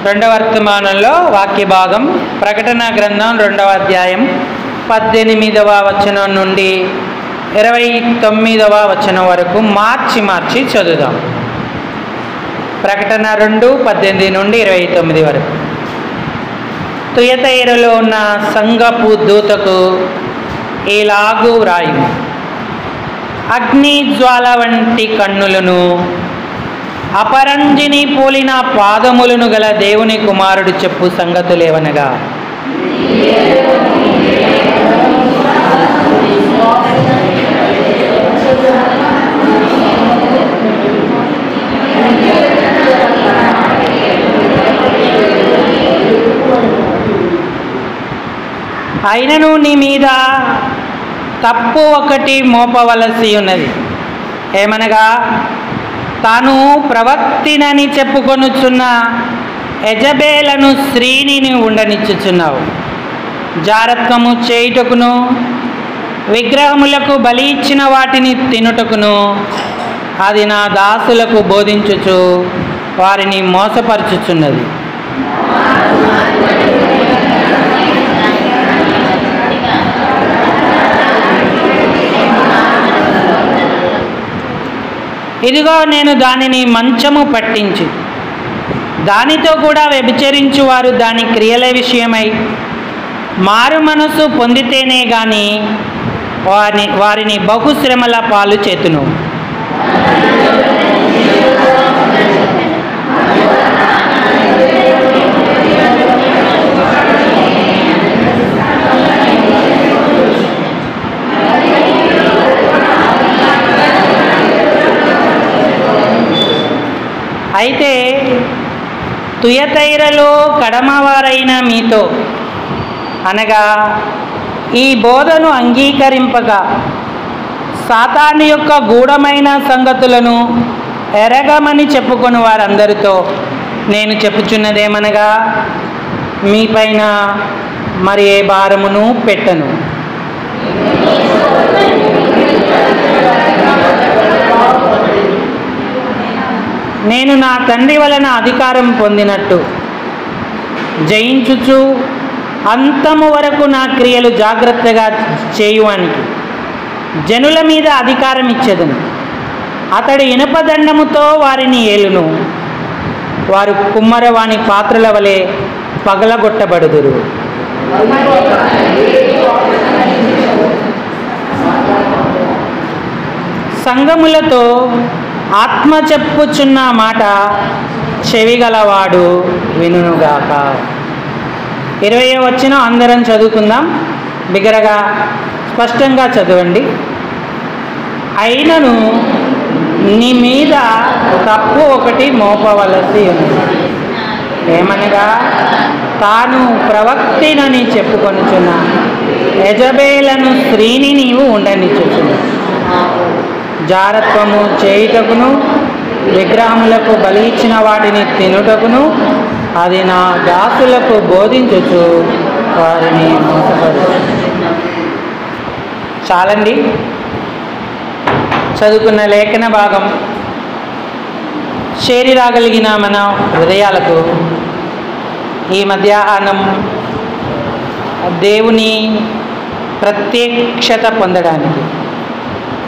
రెండవ వర్తమానంలో వాక్య భాగం ప్రకటన గ్రంథం 2వ అధ్యాయం 18వ వచనం నుండి 29వ వచనం వరకు మార్చి చదువుదాం. ప్రకటన 2:18 నుండి 29 వరకు. తుయతైరలో ఉన్న సంఘపు దూతకు ఇలాగు వ్రాయు: అగ్ని జ్వాల వంటి కన్నులను, అపరంజిని పోలిన పాదములను గల దేవుని కుమారుడు చెప్పు సంగతులేవనగా, అయినను నీ మీద తప్పు ఒకటి మోపవలసి ఉన్నది. ఏమనగా, తాను ప్రవక్తినని చెప్పుకొనుచున్న యెజబెలను స్త్రీని ఉండనిచ్చుచున్నావు. జారత్వము చేయుటకును, విగ్రహములకు బలి ఇచ్చిన వాటిని తినుటకును అది నా దాసులకు బోధించుచు వారిని మోసపరచుచున్నది. ఇదిగో నేను దానిని మంచము పట్టించి దానితో కూడా వ్యభిచరించు వారు దాని క్రియల విషయమై మారు మనసు పొందితేనే గాని వారిని బహుశ్రమల పాలు చేతును. అయితే తుయతైరలో కడమవారైన మీతో, అనగా ఈ బోధను అంగీకరింపగా సాతాను యొక్క గూఢమైన సంగతులను ఎరగమని చెప్పుకొని వారందరితో నేను చెప్పుచున్నదేమనగా, మీపైన మరి ఏ భారమును పెట్టను. నేను నా తండ్రి వలన అధికారం పొందినట్టు జయించుచు అంతము వరకు నా క్రియలు జాగ్రత్తగా చేయువానికి జనుల మీద అధికారం ఇచ్చేదను. అతడు ఇనుపదండముతో వారిని ఏలును. వారు కుమ్మరవాణి పాత్రల వలె పగలగొట్టబడుదురు. సంఘములతో ఆత్మ చెప్పుచున్న మాట చెవిగలవాడు వినుగాక. 20వ వచనం అందరం చదువుకుందాం. బిగరగా స్పష్టంగా చదవండి. అయినను నీ మీద తప్పు ఒకటి మోపవలసి ఉంది. ఏమనగా, తాను ప్రవక్తినని చెప్పుకొనుచున్న యెజబెలను స్త్రీని నీవు ఉండనిచ్చుచున్నావు. జారత్వము చేయుటకును, విగ్రహములకు బలి ఇచ్చిన వాటిని తినుటకును అది నా దాసులకు బోధించుచు వారిని మోసపరచు. చాలండి. చదువుకున్న లేఖన భాగం చేరిరాగలిగిన మన హృదయాలకు ఈ మధ్యాహ్నం దేవుని ప్రత్యక్షత పొందడానికి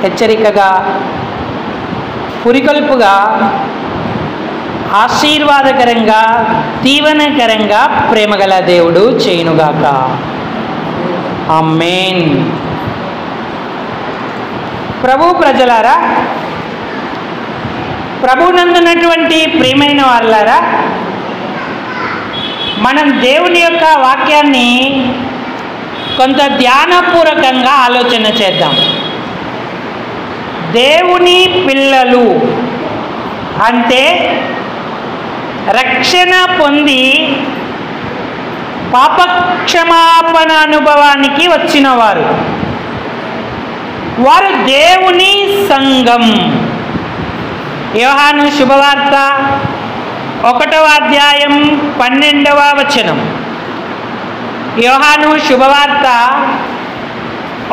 హెచ్చరికగా, పురికొల్పుగా, ఆశీర్వాదకరంగా, దీవెనకరంగా ప్రేమగల దేవుడు చేయునుగాక. ఆమేన్. ప్రభు ప్రజలారా, ప్రభునందున్నటువంటి ప్రియమైన వాళ్ళారా, మనం దేవుని యొక్క వాక్యాన్ని కొంత ధ్యానపూర్వకంగా ఆలోచన చేద్దాం. దేవుని పిల్లలు అంటే రక్షణ పొంది పాపక్షమాపణ అనుభవానికి వచ్చిన వారు దేవుని సంఘం. యోహాను శుభవార్త 1వ అధ్యాయం 12వ వచనం. యోహాను శుభవార్త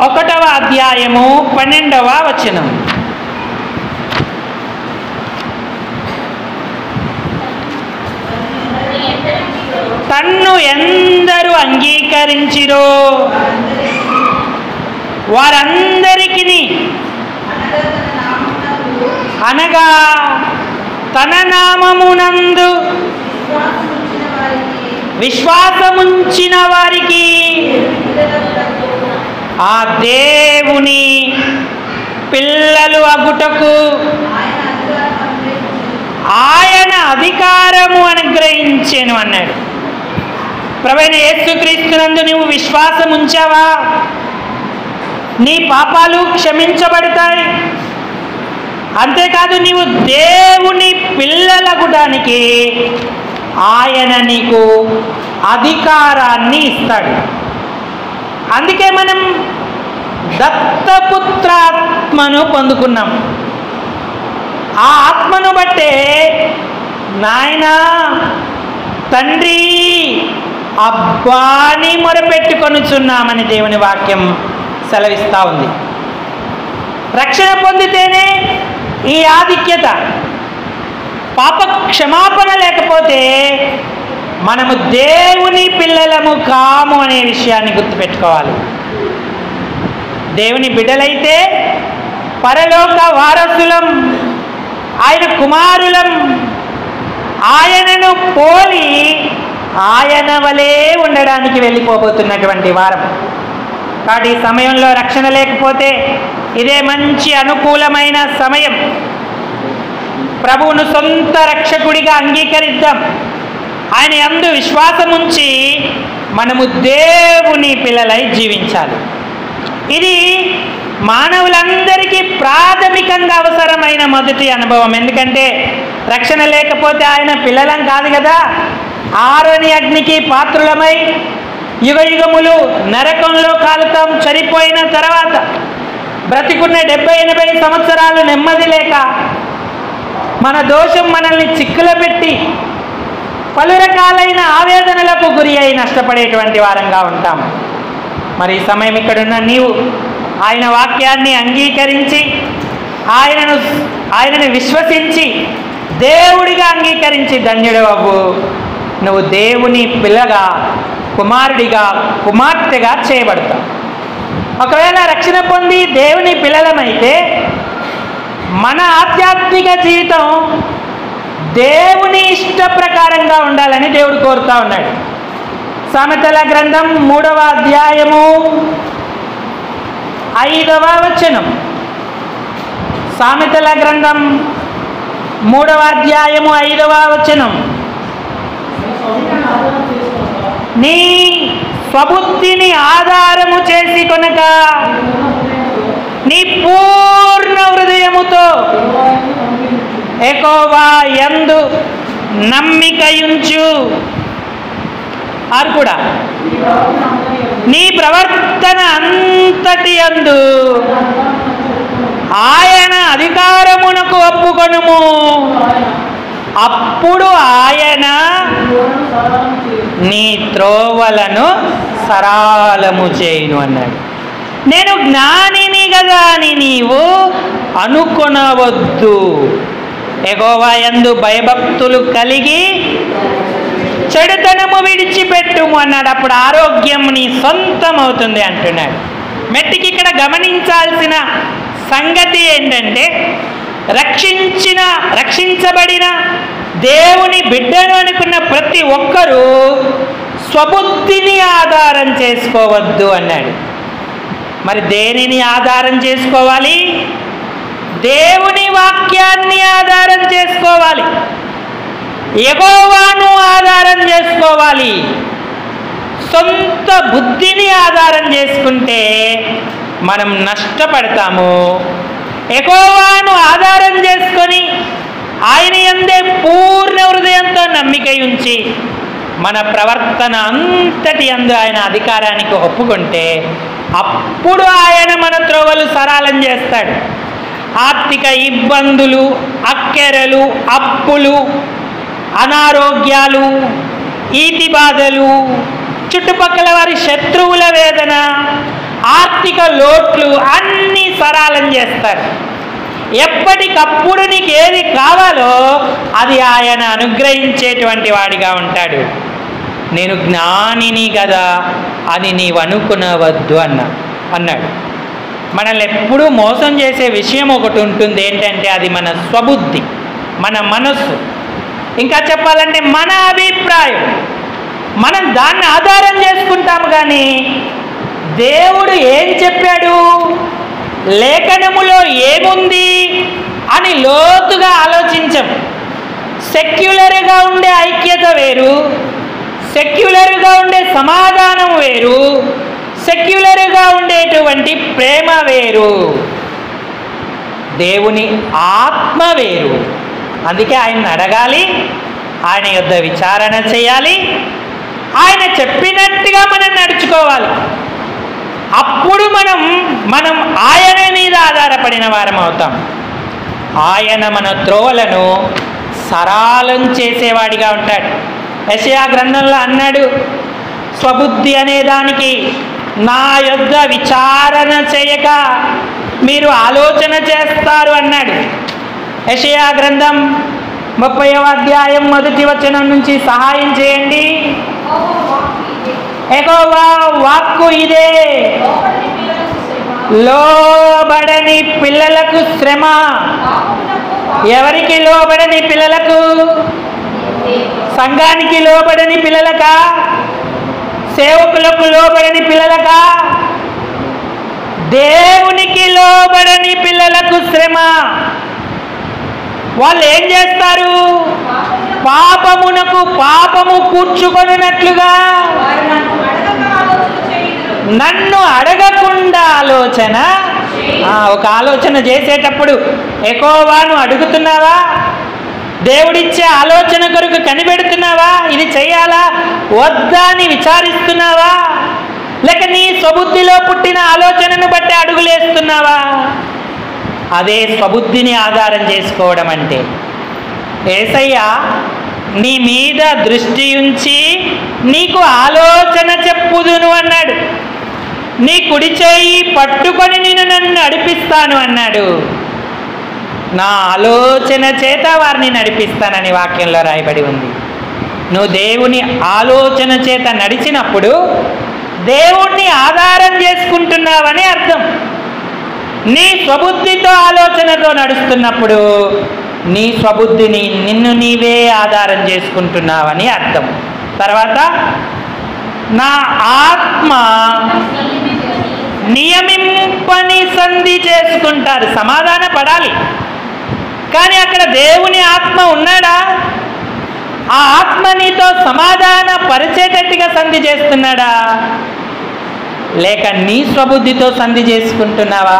1వ అధ్యాయము 12వ వచనం. తన్ను ఎందరు అంగీకరించిరో వారందరికీ అనగా తన నామమునందు విశ్వాసముంచిన వారికి ఆ దేవుని పిల్లలు అగుటకు ఆయన అధికారము అనుగ్రహించెను అన్నాడు. ప్రభువైన యేసుక్రీస్తునందు నువ్వు విశ్వాసం ఉంచావా? నీ పాపాలు క్షమించబడతాయి. అంతేకాదు నీవు దేవుని పిల్లలగుడానికి ఆయన నీకు అధికారాన్ని ఇస్తాడు. అందుకే మనం దత్తపుత్రాత్మను పొందుకున్నాం. ఆ ఆత్మను బట్టే నాయనా తండ్రి అబ్బాని మొరపెట్టుకొనుచున్నామని దేవుని వాక్యం సెలవిస్తూ ఉంది. రక్షణ పొందితేనే ఈ ఆధిక్యత. పాప క్షమాపణ లేకపోతే మనము దేవుని పిల్లలము కాము అనే విషయాన్ని గుర్తుపెట్టుకోవాలి. దేవుని బిడ్డలైతే పరలోక వారసులం, ఆయన కుమారులం, ఆయనను పోలి ఆయన వలె ఉండడానికి వెళ్ళిపోబోతున్నటువంటి వారం. కాబట్టి ఈ సమయంలో రక్షణ లేకపోతే ఇదే మంచి అనుకూలమైన సమయం. ప్రభువును సొంత రక్షకుడిగా అంగీకరిద్దాం. ఆయన యందు విశ్వాసం ఉంచి మనము దేవుని పిల్లలై జీవించాలి. ఇది మానవులందరికీ ప్రాథమికంగా అవసరమైన మొదటి అనుభవం. ఎందుకంటే రక్షణ లేకపోతే ఆయన పిల్లలం కాదు కదా. ఆరని అగ్నికి పాత్రులమై యుగ యుగములు నరకంలో కాలుతాం. చనిపోయిన తర్వాత బ్రతికున్న 70-80 సంవత్సరాలు నెమ్మది లేక మన దోషం మనల్ని చిక్కులో పెట్టి పలు రకాలైన ఆవేదనలకు గురి అయి నష్టపడేటువంటి వారంగా ఉంటాం. మరి ఈ సమయం ఇక్కడున్న నీవు ఆయన వాక్యాన్ని అంగీకరించి ఆయనను విశ్వసించి దేవుడిగా అంగీకరించి ధన్యుడు అవ్వు. నువ్వు దేవుని పిల్లగా, కుమారుడిగా, కుమార్తెగా చేయబడతావు. ఒకవేళ రక్షణ పొంది దేవుని పిల్లలమైతే మన ఆధ్యాత్మిక జీవితం దేవుని ఇష్ట ప్రకారంగా ఉండాలని దేవుడు కోరుతా ఉన్నాడు. సామెతల గ్రంథం 3వ అధ్యాయము 5వ వచనం. సామెతల గ్రంథం 3వ అధ్యాయము 5వ వచనం. నీ స్వబుద్ధిని ఆధారము చేసి కొనక నీ పూర్ణ హృదయముతో యెహోవా యందు నమ్మికయుంచు. ఆరు కూడా నీ ప్రవర్తన అంతటి యందు ఆయన అధికారమునకు ఒప్పుకొనుము. అప్పుడు ఆయన నీ త్రోవలను సరళము చేయును అన్నాడు. నేను జ్ఞానిని కదా అని నీవు అనుకొనవద్దు. యెహోవా యందు భయభక్తులు కలిగి చెడుతనము విడిచిపెట్టుము అన్నాడు. అప్పుడు ఆరోగ్యం నీ సొంతం అవుతుంది అంటున్నాడు. మెట్టికి ఇక్కడ గమనించాల్సిన సంగతి ఏంటంటే రక్షించబడిన దేవుని బిడ్డను అనుకున్న ప్రతి ఒక్కరూ స్వబుద్ధిని ఆధారం చేసుకోవద్దు అన్నాడు. మరి దేనిని ఆధారం చేసుకోవాలి? దేవుని వాక్యాన్ని ఆధారం చేసుకోవాలి. యెహోవాను ఆధారం చేసుకోవాలి. సొంత బుద్ధిని ఆధారం చేసుకుంటే మనం నష్టపడతాము. యెహోవాను ఆధారం చేసుకొని ఆయన యందే పూర్ణ హృదయంతో నమ్మిక ఉంచి మన ప్రవర్తన అంతటి యందు ఆయన అధికారానికి ఒప్పుకుంటే అప్పుడు ఆయన మన త్రోవలు సరళం చేస్తాడు. ఆర్థిక ఇబ్బందులు, అక్కెరలు, అప్పులు, అనారోగ్యాలు, ఈతి బాధలు, చుట్టుపక్కల వారి శత్రువుల వేదన, ఆర్థిక లోట్లు అన్నీ సరళం చేస్తారు. ఎప్పటికప్పుడు నీకు ఏది కావాలో అది ఆయన అనుగ్రహించేటువంటి వాడిగా ఉంటాడు. నేను జ్ఞానిని కదా అని నీవు అనుకునవద్దు అన్నాడు. మనల్ని ఎప్పుడూ మోసం చేసే విషయం ఒకటి ఉంటుంది. ఏంటంటే అది మన స్వబుద్ధి, మన మనస్సు, ఇంకా చెప్పాలంటే మన అభిప్రాయం. మనం దాన్ని ఆధారం చేసుకుంటాము. కానీ దేవుడు ఏం చెప్పాడు, లేఖనములో ఏముంది అని లోతుగా ఆలోచించం. సెక్యులర్గా ఉండే ఐక్యత వేరు, సెక్యులర్గా ఉండే సమాధానం వేరు, సెక్యులర్గా ఉండేటువంటి ప్రేమ వేరు, దేవుని ఆత్మ వేరు. అందుకే ఆయన్ని అడగాలి, ఆయన యొద్ద విచారణ చేయాలి, ఆయన చెప్పినట్టుగా మనం నడుచుకోవాలి. అప్పుడు మనం ఆయన మీద ఆధారపడిన వారం అవుతాం. ఆయన మన త్రోవలను సరళం చేసేవాడిగా ఉంటాడు. యెషయా గ్రంథంలో అన్నాడు, స్వబుద్ధి అనే దానికి నా యొద్ద విచారణ చేయక మీరు ఆలోచన చేస్తారు అన్నాడు. యెషయా గ్రంథం 30వ అధ్యాయం 1వ వచనం నుంచి సహాయం చేయండి. యెహోవా వాక్కు ఇదే, లోబడని పిల్లలకు శ్రమ. ఎవరికి లోబడని పిల్లలకు? సంఘానికి లోబడని పిల్లలకా? సేవకులకు లోబడని పిల్లలకా? దేవునికి లోబడని పిల్లలకు శ్రమ. వాళ్ళు ఏం చేస్తారు? పాపమునకు పాపము కూర్చుకొనున్నట్లుగా నన్ను అడగకుండా ఆలోచన. ఒక ఆలోచన చేసేటప్పుడు యెహోవాను అడుగుతున్నావా? దేవుడిచ్చే ఆలోచన కొరకు కనిపెడుతున్నావా? ఇది చెయ్యాలా వద్దా అని విచారిస్తున్నావా? లేక నీ స్వబుద్ధిలో పుట్టిన ఆలోచనను బట్టి అడుగులేస్తున్నావా? అదే స్వబుద్ధిని ఆధారం చేసుకోవడం అంటే. యేసయ్య నీ మీద దృష్టి ఉంచి నీకు ఆలోచన చెప్పుదును అన్నాడు. నీ కుడి చేయి పట్టుకొని నేను నన్ను నడిపిస్తాను అన్నాడు. నా ఆలోచన చేత వారిని నడిపిస్తానని వాక్యంలో రాయబడి ఉంది. నువ్వు దేవుని ఆలోచన చేత నడిచినప్పుడు దేవుణ్ణి ఆధారం చేసుకుంటున్నావని అర్థం. నీ స్వబుద్ధితో ఆలోచనతో నడుస్తున్నప్పుడు నీ స్వబుద్ధిని నిన్ను నీవే ఆధారం చేసుకుంటున్నావని అర్థం. తర్వాత నా ఆత్మ నియమింపని సంధి చేసుకుంటారు. సమాధాన పడాలి. కానీ అక్కడ దేవుని ఆత్మ ఉన్నాడా? ఆ ఆత్మ నీతో సమాధాన పరిచేటట్టుగా సంధి చేస్తున్నాడా? లేక నీ స్వబుద్ధితో సంధి చేసుకుంటున్నావా?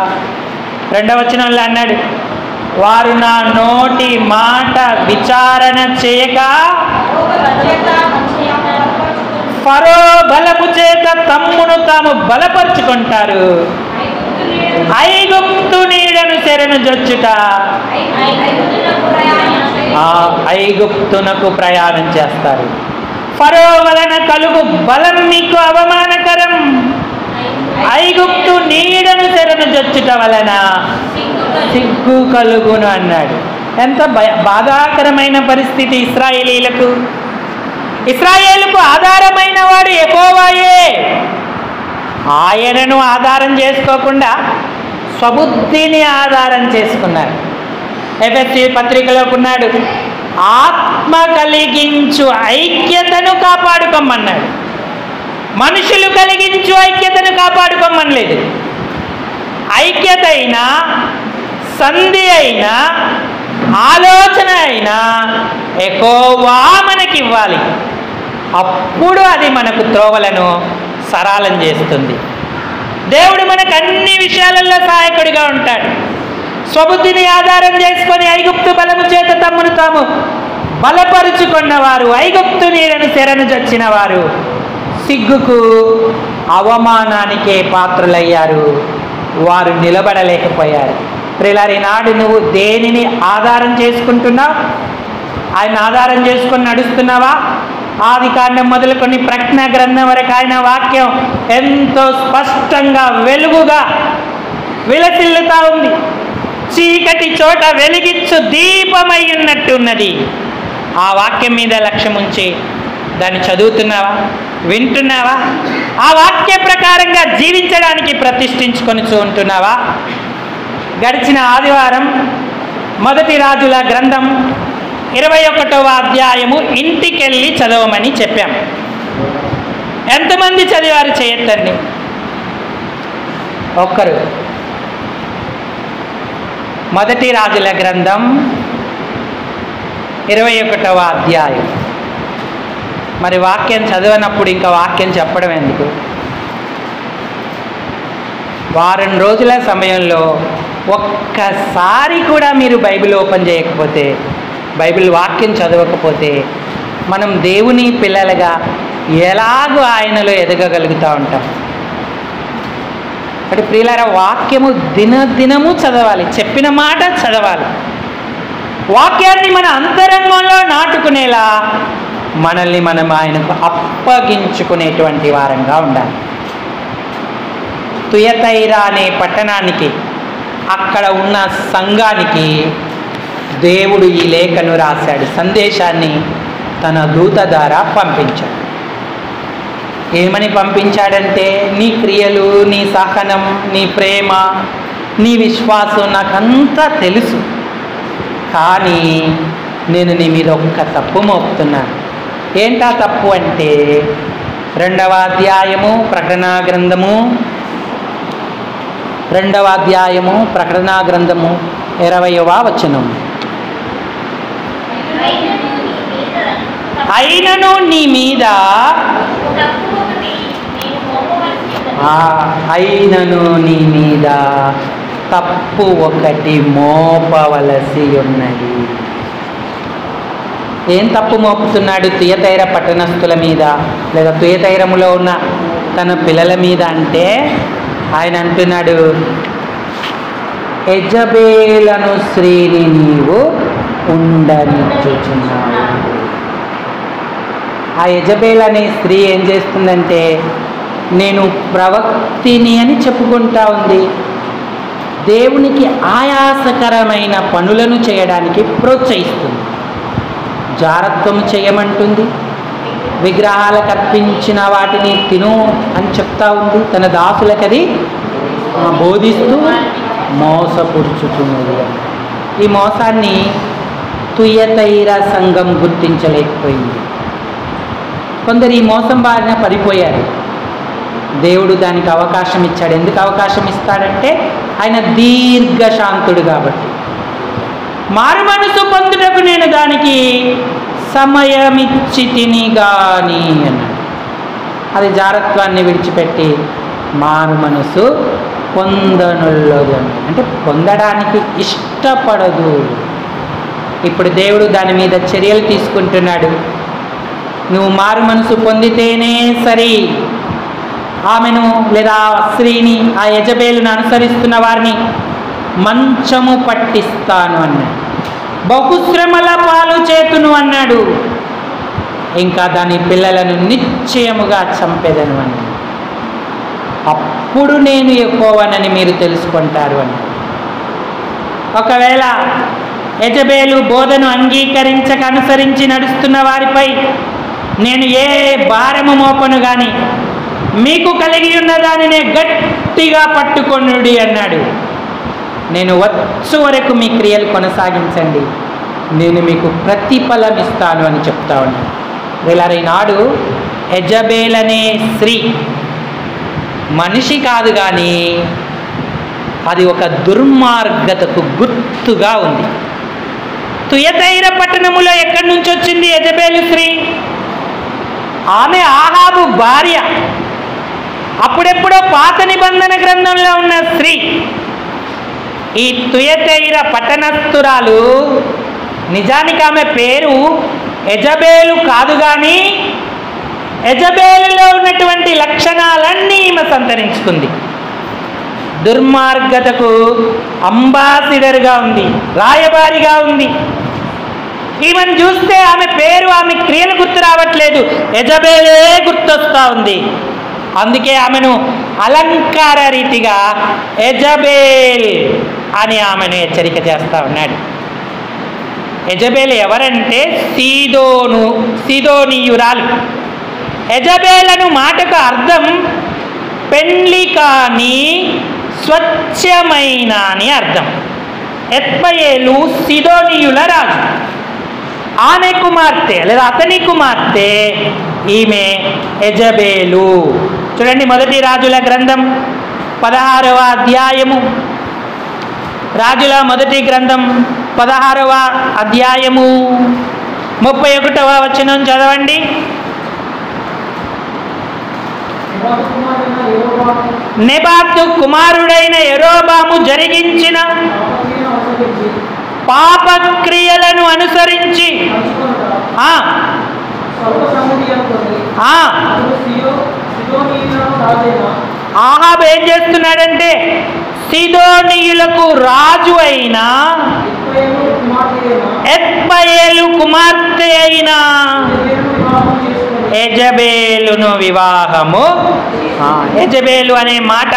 2వ వచనంలో అన్నాడు, వారు నా నోటి మాట విచారణ చేయక ఫరో బలము చేత తమ్మును తాము బలపరుచుకుంటారు. ఐగుప్తు నీడను చెరను జొచ్చుట. ఐగుప్తునకు ప్రయాణం చేస్తారు. ఫరో వలన కలుగు బలం మీకు అవమానకరం. ఐగుప్తు నీడను చెరను జొచ్చుట వలన సిగ్గు కలుగును అన్నాడు. ఎంత బాధాకరమైన పరిస్థితి ఇశ్రాయేలీలకు. ఇశ్రాయేలుకు ఆధారమైన వాడు యెహోవాయే. ఆయనను ఆధారం చేసుకోకుండా స్వబుద్ధిని ఆధారం చేసుకున్నారు. ఎఫెసీ పత్రికలో ఉన్నాడు, ఆత్మ కలిగించు ఐక్యతను కాపాడుకోమన్నాడు. మనుషులు కలిగించు ఐక్యతను కాపాడుకోమనలేదు. ఐక్యత అయినా, సంధి అయినా, ఆలోచన అయినా యెహోవా మనకివ్వాలి. అప్పుడు అది మనకు త్రోవలను సరళం చేస్తుంది. దేవుడు మనకు అన్ని విషయాలలో సహాయకుడిగా ఉంటాడు. స్వబుద్ధిని ఆధారం చేసుకొని ఐగుప్తు బలము చేత తమ్మును తాము బలపరుచుకున్నవారు, ఐగుప్తు నీడను చెరను చచ్చిన వారు సిగ్గుకు అవమానానికే పాత్రులయ్యారు. వారు నిలబడలేకపోయారు. ప్రియులారా, ఈనాడు నువ్వు దేనిని ఆధారం చేసుకుంటున్నావు? ఆయన ఆధారం చేసుకొని నడుస్తున్నావా? ఆదికాండం మొదలుకొని ప్రకటన గ్రంథం వరకు ఆయన వాక్యం ఎంతో స్పష్టంగా వెలుగుగా విలసిల్లుతా ఉంది. చీకటి చోట వెలిగించు దీపమై ఉన్నట్టు ఉన్నది. ఆ వాక్యం మీద లక్ష్యం ఉంచి దాన్ని చదువుతున్నావా, వింటున్నావా? ఆ వాక్య ప్రకారంగా జీవించడానికి ప్రతిష్ఠించుకొని ఉంటున్నావా? గడిచిన ఆదివారం మొదటి రాజుల గ్రంథం 21వ అధ్యాయము ఇంటికెళ్ళి చదవమని చెప్పాం. ఎంతమంది చదివారు చేయొద్దండి? ఒక్కరు. మొదటి రాజుల గ్రంథం 21వ అధ్యాయం. మరి వాక్యం చదవనప్పుడు ఇంకా వాక్యం చెప్పడం ఎందుకు? వారం రోజుల సమయంలో ఒక్కసారి కూడా మీరు బైబిల్ ఓపెన్ చేయకపోతే, బైబిల్ వాక్యం చదవకపోతే మనం దేవుని పిల్లలుగా ఎలాగో ఆయనలో ఎదగగలుగుతూ ఉంటాం. అంటే ప్రియులారా, వాక్యము దినదినము చదవాలి, చెప్పిన మాట చదవాలి. వాక్యాన్ని మన అంతరంగంలో నాటుకునేలా మనల్ని మనం ఆయనకు అప్పగించుకునేటువంటి వారంగా ఉండాలి. తుయతైరా అనే పట్టణానికి, అక్కడ ఉన్న సంఘానికి దేవుడు ఈ లేఖను రాశాడు, సందేశాన్ని తన దూత ద్వారా పంపించాడు. ఏమని పంపించాడంటే, నీ క్రియలు, నీ సహనం, నీ ప్రేమ, నీ విశ్వాసం నాకంతా తెలుసు, కానీ నేను నీ మీద ఒక్క తప్పు మోపుతున్నాను. ఏంటా తప్పు అంటే 2వ అధ్యాయము ప్రకటనా గ్రంథము 2వ అధ్యాయము ప్రకటనా గ్రంథము 20వ వచనం. అయినను నీ మీద, అయినను నీ మీద తప్పు ఒకటి మోపవలసి ఉన్నది. ఏం తప్పు మోపుతున్నాడు? తుయతైర పట్టణస్థుల మీద, లేదా తుయతైరములో ఉన్న తన పిల్లల మీద. అంటే ఆయన అంటున్నాడు, యెజబేలను స్త్రీని నీవు ఉండనిచ్చుచున్నావు. ఆ యెజబేల్ అనే స్త్రీ ఏం చేస్తుందంటే, నేను ప్రవక్తిని అని చెప్పుకుంటా ఉంది. దేవునికి ఆయాసకరమైన పనులను చేయడానికి ప్రోత్సహిస్తుంది. జారత్వం చేయమంటుంది, విగ్రహాలకు అర్పించిన వాటిని తిను అని చెప్తా ఉంది. తన దాసులకది బోధిస్తూ మోసపురుచుతున్నది. ఈ మోసాన్ని తుయతైర సంఘం గుర్తించలేకపోయింది. కొందరు ఈ మోసం బారిన పడిపోయారు. దేవుడు దానికి అవకాశం ఇచ్చాడు. ఎందుకు అవకాశం ఇస్తాడంటే, ఆయన దీర్ఘశాంతుడు కాబట్టి. మారు మనసు పొందుటకు నేను దానికి సమయమిచ్చి తిని గాని అన్నాడు. అది జారత్వాన్ని విడిచిపెట్టి మారు మనసు పొందనుల్లదు అంటే పొందడానికి ఇష్టపడదు. ఇప్పుడు దేవుడు దాని మీద చర్యలు తీసుకుంటున్నాడు. నువ్వు మారు మనసు పొందితేనే సరి, ఆమెను లేదా స్త్రీని, ఆ యెజబేలును అనుసరిస్తున్న వారిని మంచము పట్టిస్తాను అన్నాడు. బహుశ్రమల పాలు చేతును అన్నాడు. ఇంకా దాని పిల్లలను నిశ్చయముగా చంపెదను అన్నాడు. అప్పుడు నేను యెహోవానని మీరు తెలుసుకుంటారు అన్నాడు. ఒకవేళ యెజబేలు బోధను అంగీకరించక అనుసరించి నడుస్తున్న వారిపై నేను ఏ భారము మోపను గాని మీకు కలిగి ఉన్న దానినే గట్టిగా పట్టుకొనుడి అన్నాడు. నేను వచ్చు వరకు మీ క్రియలు కొనసాగించండి, నేను మీకు ప్రతిఫలం ఇస్తాను అని చెప్తా ఉన్నాను. వీళ్ళ ఈనాడు యెజబేల్ అనే స్త్రీ మనిషి కాదు, కానీ అది ఒక దుర్మార్గతకు గుర్తుగా ఉంది. తుయతైర పట్టణములో ఎక్కడి నుంచి వచ్చింది యెజబేలు స్త్రీ? ఆమె ఆహాబు భార్య. అప్పుడెప్పుడో పాత నిబంధన గ్రంథంలో ఉన్న స్త్రీ. ఈ తుయతైర పట్టణస్థురాలు నిజానికి ఆమె పేరు యెజబేలు కాదు, కానీ యెజబేలులో ఉన్నటువంటి లక్షణాలన్నీ ఈమె సంతరించుకుంది. దుర్మార్గతకు అంబాసిడర్గా ఉంది, రాయబారిగా ఉంది. ఈమెను చూస్తే ఆమె పేరు, ఆమె క్రియలు గుర్తు రావట్లేదు, యెజబేలే గుర్తొస్తూ ఉంది. అందుకే ఆమెను అలంకార రీతిగా యెజబేల్ అని ఆమెను హెచ్చరిక చేస్తూ ఉన్నాడు. యెజబేలు ఎవరంటే సీదోనీయురాలు. యెజబేలను మాటకు అర్థం పెండ్లి కాని స్వచ్ఛమైన అని అర్థం. ఎత్బయేలు సీదోనీయుల రాజు. ఆమె కుమార్తె లేదా అతని కుమార్తె ఈమె యెజబేలు. చూడండి, మొదటి రాజుల గ్రంథం 16వ అధ్యాయము. రాజుల మొదటి గ్రంథం 16వ అధ్యాయము 31వ వచనం చదవండి. నెబాతు కుమారుడైన యెరోబాము జరిగించిన పాపక్రియలను అనుసరించి ఆహాబు ఏం చేస్తున్నాడంటే సీదోనీయులకు రాజు అయిన ఎత్బయేలు కుమార్తె అయిన యెజబేలును వివాహము. యెజబేలు అనే మాట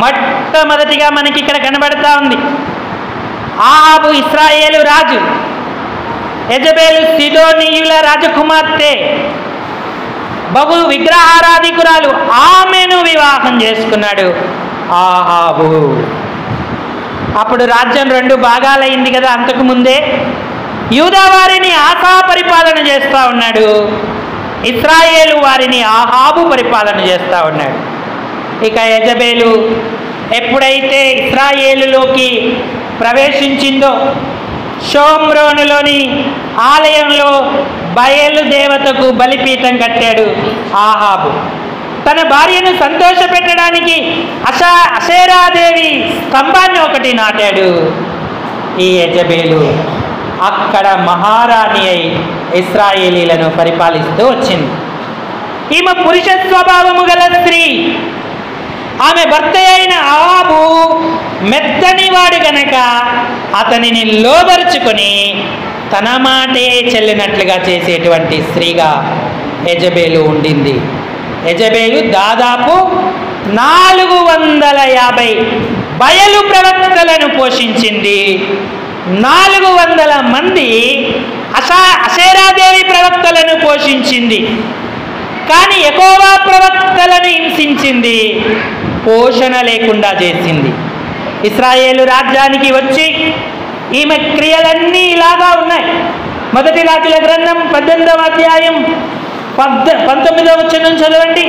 మొట్టమొదటిగా మనకి ఇక్కడ కనబడతా ఉంది. ఆహాబు ఇశ్రాయేలు రాజు, యెజబేలు సీదోనీయుల రాజకుమార్తె, బహు విగ్రహారాధికురాలు. ఆమెను వివాహం చేసుకున్నాడు ఆహాబు. అప్పుడు రాజ్యం 2 భాగాలైంది కదా. అంతకు ముందే యూదా వారిని ఆసా పరిపాలన చేస్తూ ఉన్నాడు, ఇశ్రాయేలు వారిని ఆహాబు పరిపాలన చేస్తూ ఉన్నాడు. ఇక యెజబేలు ఎప్పుడైతే ఇశ్రాయేలులోకి ప్రవేశించిందో షోమ్రోనులోని ఆలయంలో బయలు దేవతకు బలిపీఠం కట్టాడు ఆహాబు. తన భార్యను సంతోషపెట్టడానికి అషేరాదేవి స్తంభాన్ని ఒకటి నాటాడు ఈ యెజబేలు. అక్కడ మహారాణి అయి ఇశ్రాయేలీలను పరిపాలిస్తూ వచ్చింది. ఈమె పురుష స్వభావము గల స్త్రీ. ఆమె భర్త అయిన ఆహాబు మెత్తనివాడు గనక అతనిని లోబరుచుకొని తన మాటే చెల్లినట్లుగా చేసేటువంటి స్త్రీగా యెజబేలు ఉండింది. యెజబేలు దాదాపు 450 బయలు ప్రవక్తలను పోషించింది. 400 మంది అషేరాదేవి ప్రవక్తలను పోషించింది. కానీ యెహోవా ప్రవక్తలను హింసించింది, పోషణ లేకుండా చేసింది. ఇశ్రాయేలు రాజ్యానికి వచ్చి ఈమె క్రియలన్నీ ఇలాగా ఉన్నాయి. మొదటి రాజుల గ్రంథం 18వ అధ్యాయం 19వ వచనం చదవండి.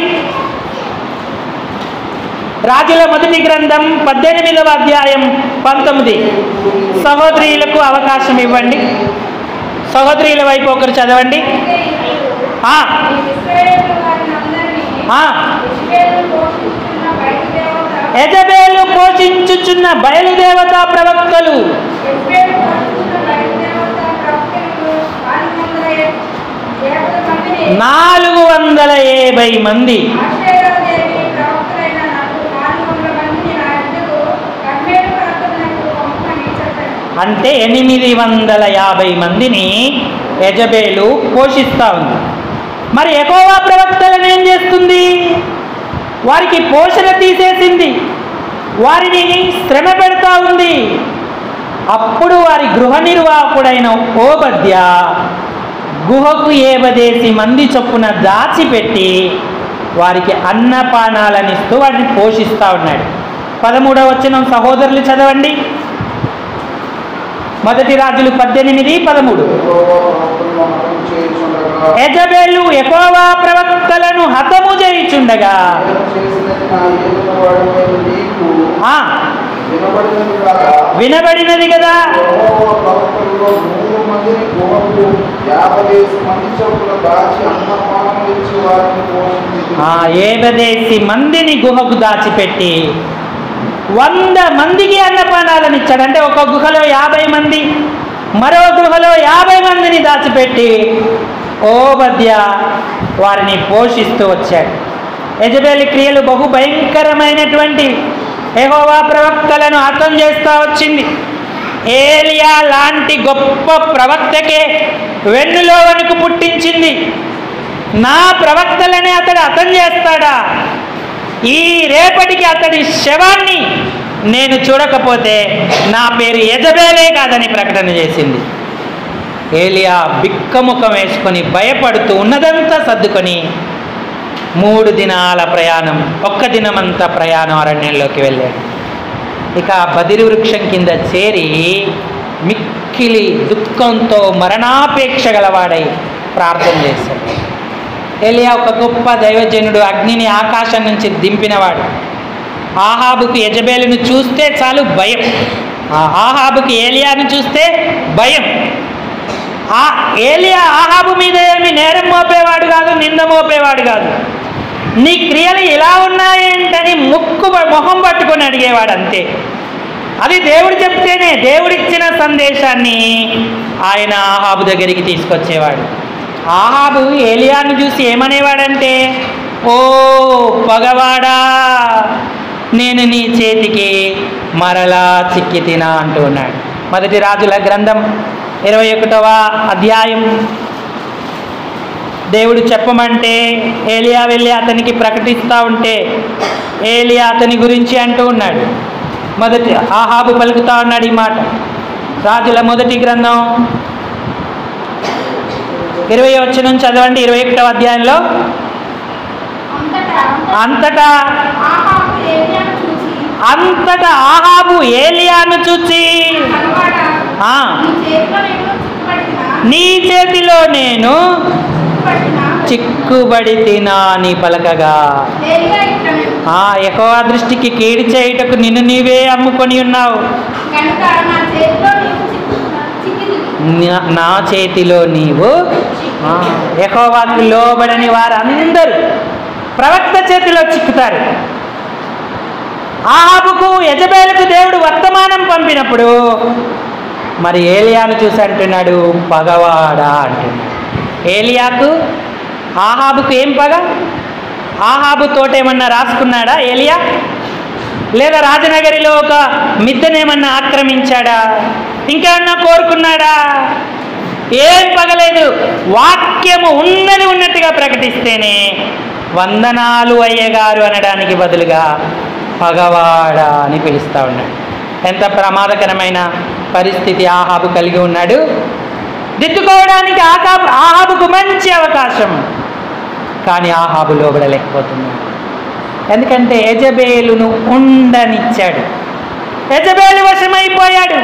రాజుల మొదటి గ్రంథం 18వ అధ్యాయం 19. సహోదరులకు అవకాశం ఇవ్వండి. సహోదరుల వైపు ఒకరు చదవండి. యెజబేలు పోషించుచున్న బయలుదేవతా ప్రవక్తలు 450 మంది. అంటే 850 మందిని యెజబేలు పోషిస్తూ ఉంది. మరి యెహోవా ప్రవక్తలను ఏం చేస్తుంది? వారికి పోషణ తీసేసింది, వారిని శ్రమ పెడతా ఉంది. అప్పుడు వారి గృహ నిర్వాహకుడైన ఓబద్య గుహకు 70 మంది చొప్పున దాచిపెట్టి వారికి అన్నపానాలనిస్తూ వారిని పోషిస్తూ ఉన్నాడు. 13వ వచనం సహోదరులు చదవండి. మొదటి రాజులు 18:13. యెజబేలు యెహోవా ప్రవక్తలను హతము చేయుచుండగా వినబడినది కదా. 70 మందిని గుహకు దాచిపెట్టి 100 మందికి అన్నపానాలను ఇచ్చాడు. అంటే ఒక గుహలో 50 మంది, మరో గుహలో 50 మందిని దాచిపెట్టి ఓబద్య వారిని పోషిస్తూ వచ్చాడు. యెజబేలు క్రియలు బహు భయంకరమైనటువంటి. యెహోవా ప్రవక్తలను హతం చేస్తూ వచ్చింది. ఏలియా లాంటి గొప్ప ప్రవక్తకే వెన్నులో వణుకు పుట్టించింది. నా ప్రవక్తలనే అతడు హతం చేస్తాడా? ఈ రేపటికి అతడి శవాన్ని నేను చూడకపోతే నా పేరు యెజబేలే కాదని ప్రకటన చేసింది. ఏలియా బిక్కముఖం వేసుకొని భయపడుతూ ఉన్నదంతా సర్దుకొని 3 దినాల ప్రయాణం, 1 దినమంతా ప్రయాణం అరణ్యంలోకి వెళ్ళాడు. ఇక బదిరి వృక్షం కింద చేరి మిక్కిలి దుఃఖంతో మరణాపేక్ష గలవాడై ప్రార్థన చేశాడు. ఏలియా ఒక గొప్ప దైవజనుడు, అగ్నిని ఆకాశం నుంచి దింపినవాడు. ఆహాబుకు యెజబేలును చూస్తే చాలు భయం, ఆహాబుకి ఏలియాను చూస్తే భయం. ఏలియా ఆహాబు మీద ఏమి నేరం మోపేవాడు కాదు, నింద మోపేవాడు కాదు. నీ క్రియలు ఇలా ఉన్నాయేంటని మొహం పట్టుకొని అడిగేవాడు అంతే. అది దేవుడు చెప్తేనే, దేవుడిచ్చిన సందేశాన్ని ఆయన ఆహాబు దగ్గరికి తీసుకొచ్చేవాడు. ఆహాబు ఏలియాను చూసి ఏమనేవాడంటే, ఓ పగవాడా, నేను నీ చేతికి మరలా చిక్కి తినా అంటూ ఉన్నాడు. 1 రాజుల గ్రంథం 21వ అధ్యాయం. దేవుడు చెప్పమంటే ఏలియా వెళ్ళి అతనికి ప్రకటిస్తూ ఉంటే ఏలియా అతని గురించి అంటూ ఉన్నాడు. ఆహాబు పలుకుతా ఉన్నాడు ఈ మాట. రాజుల 1 గ్రంథం 20వ వచనం చదవండి. 21వ అధ్యాయంలో, అంతటా ఆహాబు ఏలియాను చూచి, నీ చేతిలో నేను చిక్కుబడి తినా అని పలకగా, యెహోవా దృష్టికి కీడు చేయుటకు నిన్ను నీవే అమ్ముకొని ఉన్నావు, నా చేతిలో నీవు. యెహోవాకు లోబడని వారందరూ ప్రవక్త చేతిలో చిక్కుతారు. ఆహాబుకు యెజబేలుకు దేవుడు వర్తమానం పంపినప్పుడు మరి ఏలియాను చూసి అంటున్నాడు, పగవాడా అంటున్నాడు. ఏలియాకు ఆహాబుకు ఏం పగ? ఆహాబు తోటేమన్నా రాసుకున్నాడా ఏలియా? లేదా రాజనగరిలో ఒక మిద్దెనేమన్నా ఆక్రమించాడా? ఇంకేమన్నా కోరుకున్నాడా? ఏం పగలేదు. వాక్యము ఉన్నది ఉన్నట్టుగా ప్రకటిస్తేనే వందనాలు అయ్యగారు అనడానికి బదులుగా పగవాడా అని పిలుస్తూ ఉన్నాడు. ఎంత ప్రమాదకరమైన పరిస్థితి ఆహాబు కలిగి ఉన్నాడు. దిద్దుకోవడానికి ఆహాబుకు మంచి అవకాశం, కానీ ఆహాబు లోబడలేకపోతున్నాడు. ఎందుకంటే యెజబేలును ఉండనిచ్చాడు. యెజబేలు వశమైపోయాడు.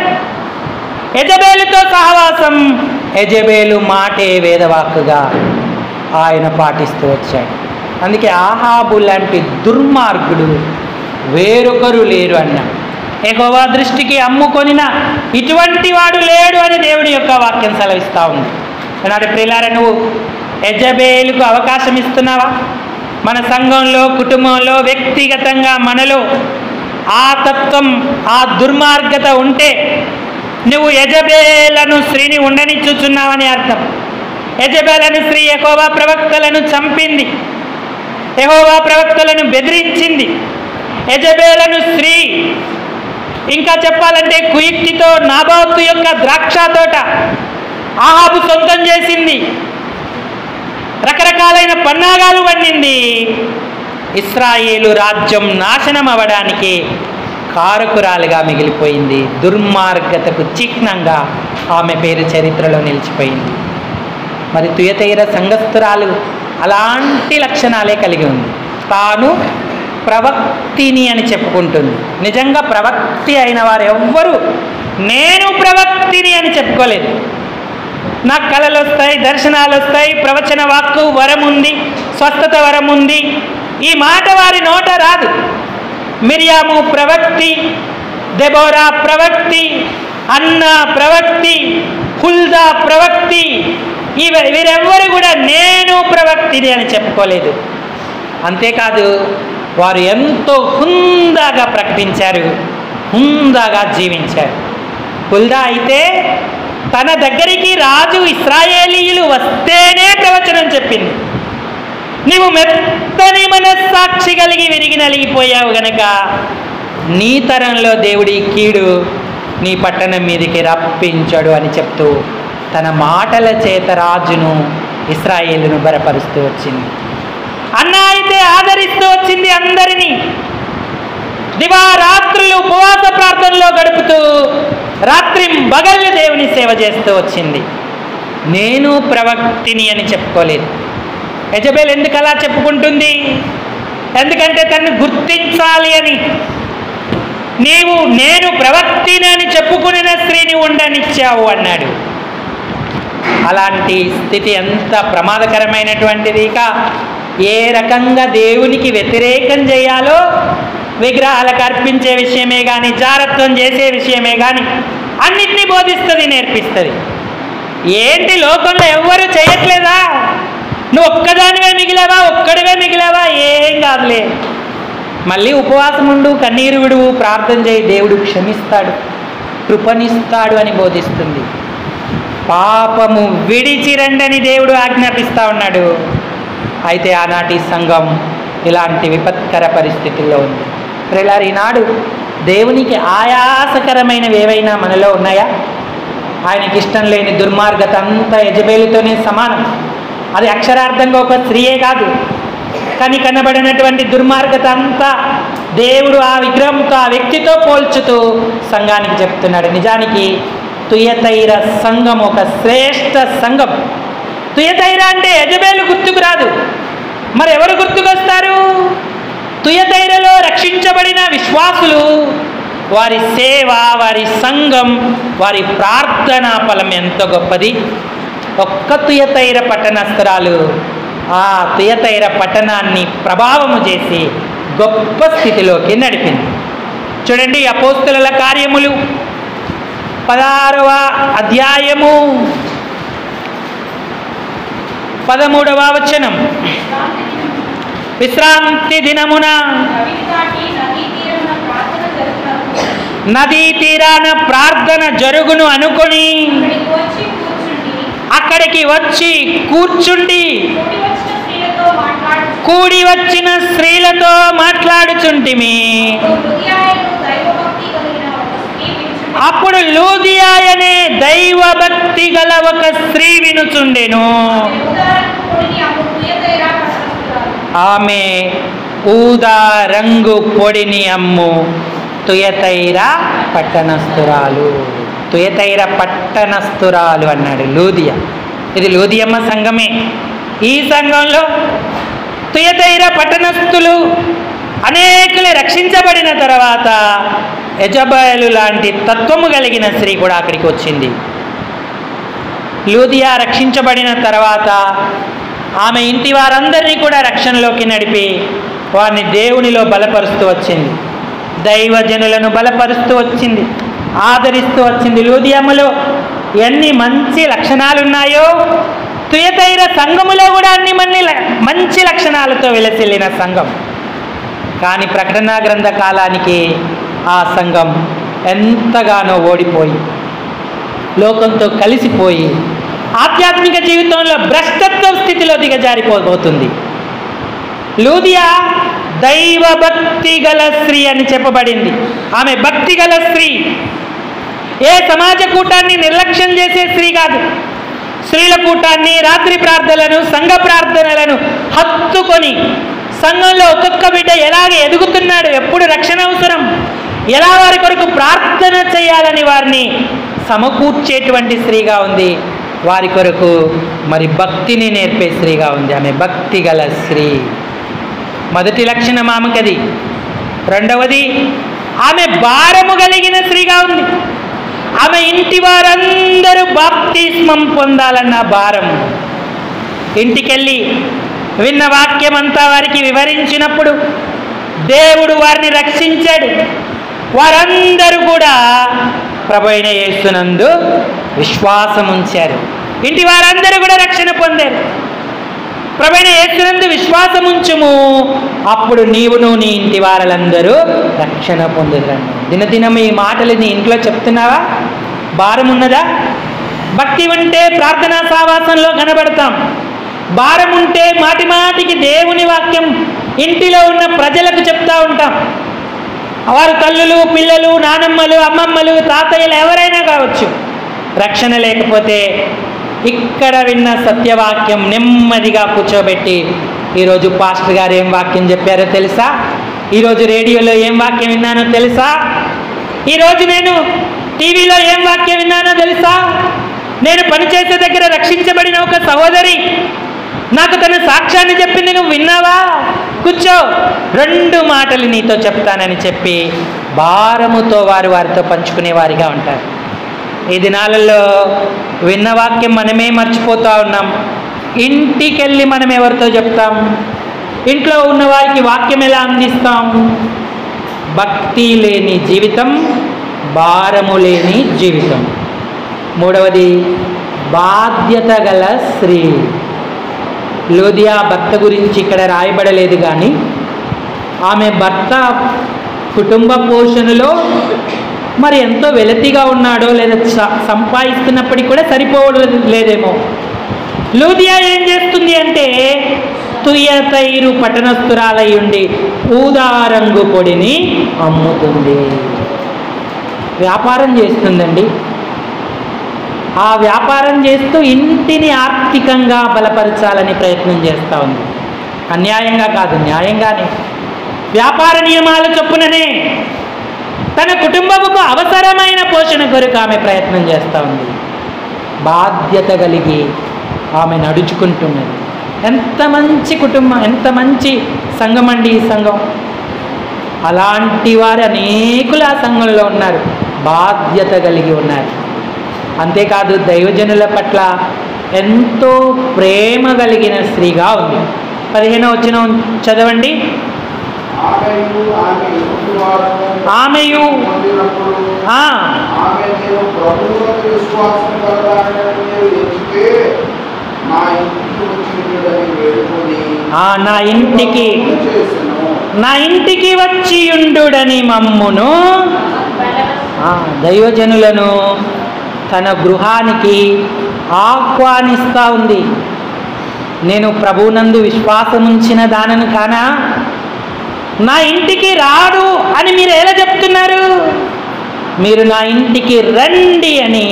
యెజబేలుతో సహవాసం, యెజబేలు మాటే వేదవాక్కుగా ఆయన పాటిస్తూ వచ్చాడు. అందుకే ఆహాబు లాంటి దుర్మార్గుడు వేరొకరు లేరు అన్నాడు. యెహోవా దృష్టికి అమ్ముకొనిన ఇటువంటి వాడు లేడు అని దేవుడి యొక్క వాక్యం సెలవిస్తూ ఉంది. ఈనాడు ప్రియులారా, నువ్వు యెజబేలుకు అవకాశం ఇస్తున్నావా? మన సంఘంలో, కుటుంబంలో, వ్యక్తిగతంగా మనలో ఆ తత్వం, ఆ దుర్మార్గత ఉంటే నువ్వు యెజబేలను స్త్రీని ఉండనిచ్చుచున్నావని అర్థం. యెజబేలను స్త్రీ యెహోవా ప్రవక్తలను చంపింది, యెహోవా ప్రవక్తలను బెదిరించింది. యెజబేలను స్త్రీ ఇంకా చెప్పాలంటే కుయుక్తితో నాబాతు యొక్క ద్రాక్ష తోట ఆహాబు సొంతం చేసింది. రకరకాలైన పన్నాగాలు వండింది. ఇశ్రాయేలు రాజ్యం నాశనం అవ్వడానికి కారకురాలుగా మిగిలిపోయింది. దుర్మార్గతకు చిహ్నంగా ఆమె పేరు చరిత్రలో నిలిచిపోయింది. మరి తుయతైర సంఘస్థురాలు అలాంటి లక్షణాలే కలిగి ఉంది. తాను ప్రవక్తిని అని చెప్పుకుంటుంది. నిజంగా ప్రవక్తి అయిన వారు ఎవ్వరూ నేను ప్రవక్తిని అని చెప్పుకోలేదు. నాకు కళలు వస్తాయి, దర్శనాలు వస్తాయి, ప్రవచన వాక్కు వరం ఉంది, స్వస్థత వరం ఉంది, ఈ మాట వారి నోట రాదు. మిరియాము ప్రవక్తి, దెబోరా ప్రవక్తి, అన్న ప్రవక్తి, హుల్దా ప్రవక్తి, వీరెవ్వరు కూడా నేను ప్రవక్తిని అని చెప్పుకోలేదు. అంతేకాదు, వారు ఎంతో హుందాగా ప్రకటించారు, హుందాగా జీవించారు. హుల్దా అయితే తన దగ్గరికి రాజు ఇశ్రాయేలీయులు వస్తేనే ప్రవచనం చెప్పింది. నీవు మెత్తని మనస్సాక్షి కలిగి విరిగి నలిగిపోయావు గనక నీ తరంలో దేవుడి కీడు నీ పట్టణం మీదకి రప్పించడు అని చెప్తూ తన మాటల చేత రాజును, ఇశ్రాయేలును బలపరుస్తూ వచ్చింది. అన్న అయితే ఆదరిస్తూ వచ్చింది అందరినీ. దివారాత్రులు ఉపవాస ప్రార్థనలో గడుపుతూ రాత్రి పగళ్ళు దేవుని సేవ చేస్తూ వచ్చింది. నేను ప్రవక్తిని అని చెప్పుకోలేదు. యెజబెల్ ఎందుకు అలా చెప్పుకుంటుంది? ఎందుకంటే తను గుర్తించాలి అని. నీవు నేను ప్రవక్తిని అని చెప్పుకునే స్త్రీని ఉండనిచ్చావు అన్నాడు. అలాంటి స్థితి ఎంత ప్రమాదకరమైనటువంటిది. ఇక ఏ రకంగా దేవునికి వ్యతిరేకం చేయాలో విగ్రహాలకు అర్పించే విషయమే కానీ, జారత్వం చేసే విషయమే కానీ అన్నిటినీ బోధిస్తుంది, నేర్పిస్తుంది. ఏంటి లోకంలో ఎవ్వరూ చేయట్లేదా? నువ్వు ఒక్కదానివే మిగిలావా, ఒక్కడివే మిగిలావా? ఏం కాదులే, మళ్ళీ ఉపవాసం ఉండు, కన్నీరు విడువు, ప్రార్థన చేయి, దేవుడు క్షమిస్తాడు, కృపనిస్తాడు అని బోధిస్తుంది. పాపము విడిచిరండని దేవుడు ఆజ్ఞాపిస్తూ ఉన్నాడు. అయితే ఆనాటి సంఘం ఇలాంటి విపత్కర పరిస్థితుల్లో ఉంది. ప్రియులారా, ఈనాడు దేవునికి ఆయాసకరమైనవి ఏవైనా మనలో ఉన్నాయా? ఆయనకి ఇష్టం లేని దుర్మార్గత అంతా యెజబెలుతోనే సమానం. అది అక్షరార్థంగా ఒక స్త్రీయే కాదు, కానీ కనబడినటువంటి దుర్మార్గత అంతా దేవుడు ఆ విగ్రహంతో, ఆ వ్యక్తితో పోల్చుతూ సంఘానికి చెప్తున్నాడు. నిజానికి తుయతైర సంఘం ఒక శ్రేష్ఠ సంఘం. తుయతైర అంటే యెజబెలు గుర్తుకు రాదు, మరి ఎవరు గుర్తుకొస్తారు? తుయతైరలో రక్షించబడిన విశ్వాసులు, వారి సేవ, వారి సంఘం, వారి ప్రార్థనా ఫలం ఎంతో గొప్పది. ఒక్క తుయతైర పట్టణస్థురాలు ఆ తుయతైర పట్టణాన్ని ప్రభావము చేసి గొప్ప స్థితిలోకి నడిపింది. చూడండి, అపోస్తలుల కార్యములు 16వ అధ్యాయము 13వ వచనం. విశ్రాంతి దినమున నదీ తీరాన ప్రార్థన జరుగును అనుకొని అక్కడికి వచ్చి కూర్చుండి కూడి వచ్చిన స్త్రీలతో మాట్లాడుచుంటిమి. అప్పుడు లూదియా అనే దైవభక్తి గల ఒక స్త్రీ వినుచుండెను. ఆమె ఊదా రంగు పొడిని అమ్ము తుయతైర పట్టణస్థురాలు. తుయతైర పట్టణస్థురాలు అన్నాడు లూదియా. ఇది లూదియమ్మ సంఘమే. ఈ సంఘంలో తుయతైర పట్టణస్థులు అనేకులు రక్షించబడిన తర్వాత యెజబెలు లాంటి తత్వము కలిగిన స్త్రీ కూడా అక్కడికి వచ్చింది. లూదియా రక్షించబడిన తర్వాత ఆమె ఇంటి వారందరినీ కూడా రక్షణలోకి నడిపి వారిని దేవునిలో బలపరుస్తూ వచ్చింది, దైవజనులను బలపరుస్తూ వచ్చింది, ఆదరిస్తూ వచ్చింది. లూదియమ్మలో ఎన్ని మంచి లక్షణాలు ఉన్నాయో తుయతైర సంఘములో కూడా అన్ని మంచి లక్షణాలతో విలసిల్లిన సంఘం. కానీ ప్రకటనా గ్రంథ కాలానికి ఆ సంఘం ఎంతగానో ఓడిపోయి, లోకంతో కలిసిపోయి, ఆధ్యాత్మిక జీవితంలో భ్రష్టత్వ స్థితిలో దిగజారిపోబోతుంది. లూదియా దైవభక్తి గల స్త్రీ అని చెప్పబడింది. ఆమె భక్తి గల స్త్రీ. ఏ సమాజ కూటాన్ని నిర్లక్ష్యం చేసే స్త్రీ కాదు. స్త్రీల కూటాన్ని, రాత్రి ప్రార్థనలను, సంఘ ప్రార్థనలను హత్తుకొని సంఘంలో ఒక్కొక్క బిడ్డ ఎలాగ ఎదుగుతున్నాడు, ఎప్పుడు రక్షణ అవసరం, ఎలా వారి కొరకు ప్రార్థన చేయాలని వారిని సమకూర్చేటువంటి స్త్రీగా ఉంది. వారి కొరకు మరి భక్తిని నేర్పే స్త్రీగా ఉంది. ఆమె భక్తి గల స్త్రీ. మొదటి లక్షణం ఆమెకది. రెండవది, ఆమె భారము కలిగిన స్త్రీగా ఉంది. ఆమె ఇంటి వారందరూ బాప్తిస్మం పొందాలన్న భారం. ఇంటికెళ్ళి విన్న వాక్యం అంతా వారికి వివరించినప్పుడు దేవుడు వారిని రక్షించాడు. వారందరూ కూడా ప్రభు అయిన యేసునందు విశ్వాసం ఉంచారు. ఇంటి వారందరూ కూడా రక్షణ పొందారు. ప్రభు అయిన యేసునందు విశ్వాసం ఉంచుము, అప్పుడు నీవును నీ ఇంటి వారందరూ రక్షణ పొందుదరను. దినదినం ఈ మాటలు నీ ఇంట్లో చెప్తున్నావా? భారం ఉన్నదా? భక్తి ఉంటే ప్రార్థనా సావాసంలో కనబడతాం. భారం ఉంటే మాటి మాటికి దేవుని వాక్యం ఇంటిలో ఉన్న ప్రజలకు చెప్తా ఉంటాం. వారు తల్లులు, పిల్లలు, నానమ్మలు, అమ్మమ్మలు, తాతయ్యలు ఎవరైనా కావచ్చు. రక్షణ లేకపోతే ఇక్కడ విన్న సత్యవాక్యం నెమ్మదిగా కూర్చోబెట్టి, ఈరోజు పాస్టర్ గారు ఏం వాక్యం చెప్పారో తెలుసా, ఈరోజు రేడియోలో ఏం వాక్యం విన్నానో తెలుసా, ఈరోజు నేను టీవీలో ఏం వాక్యం విన్నానో తెలుసా, నేను పనిచేసే దగ్గర రక్షించబడిన ఒక సహోదరి నాకు తన సాక్ష్యాన్ని చెప్పింది, నువ్వు విన్నావా? కూర్చో, 2 మాటలు నీతో చెప్తానని చెప్పి భారముతో వారితో పంచుకునే వారిగా ఉంటారు. ఈ దినాలలో విన్న వాక్యం మనమే మర్చిపోతూ ఉన్నాం. ఇంటికెళ్ళి మనం ఎవరితో చెప్తాం? ఇంట్లో ఉన్న వారికి వాక్యం ఎలా అందిస్తాం? భక్తి లేని జీవితం, భారము లేని జీవితం. 3వది బాధ్యత గల స్త్రీ. లూదియా భర్త గురించి ఇక్కడ రాయబడలేదు, కానీ ఆమె భర్త కుటుంబ పోషణలో మరి ఎంతో వెలతిగా ఉన్నాడో లేదా సంపాదిస్తున్నప్పటికీ కూడా సరిపోవడం లేదేమో. లూదియా ఏం చేస్తుంది అంటే తుయతైరు పట్టణస్థురాలై ఉండి ఊదారంగు పొడిని అమ్ముతుంది, వ్యాపారం చేస్తుందండి. ఆ వ్యాపారం చేస్తూ ఇంటిని ఆర్థికంగా బలపరచాలని ప్రయత్నం చేస్తూ ఉంది. అన్యాయంగా కాదు, న్యాయంగానే, వ్యాపార నియమాల చొప్పుననే తన కుటుంబముకు అవసరమైన పోషణ కొరకు ఆమె ప్రయత్నం చేస్తూ ఉంది. బాధ్యత కలిగి ఆమె నడుచుకుంటున్నది. ఎంత మంచి కుటుంబం, ఎంత మంచి సంఘం అండి ఈ సంఘం. అలాంటి వారు అనేకులు ఆ సంఘంలో ఉన్నారు, బాధ్యత కలిగి ఉన్నారు. అంతేకాదు దైవజనుల పట్ల ఎంతో ప్రేమ కలిగిన స్త్రీగా ఉంది. 15వ వచనం చదవండి. ఆమెయు నా ఇంటికి వచ్చి ఉండుడని మమ్మును, దైవజనులను తన గృహానికి ఆహ్వానిస్తూ ఉంది. నేను ప్రభువునందు విశ్వాసముంచిన దానను కానా, నా ఇంటికి రాడు అని మీరు ఎలా చెప్తున్నారు? మీరు నా ఇంటికి రండి అని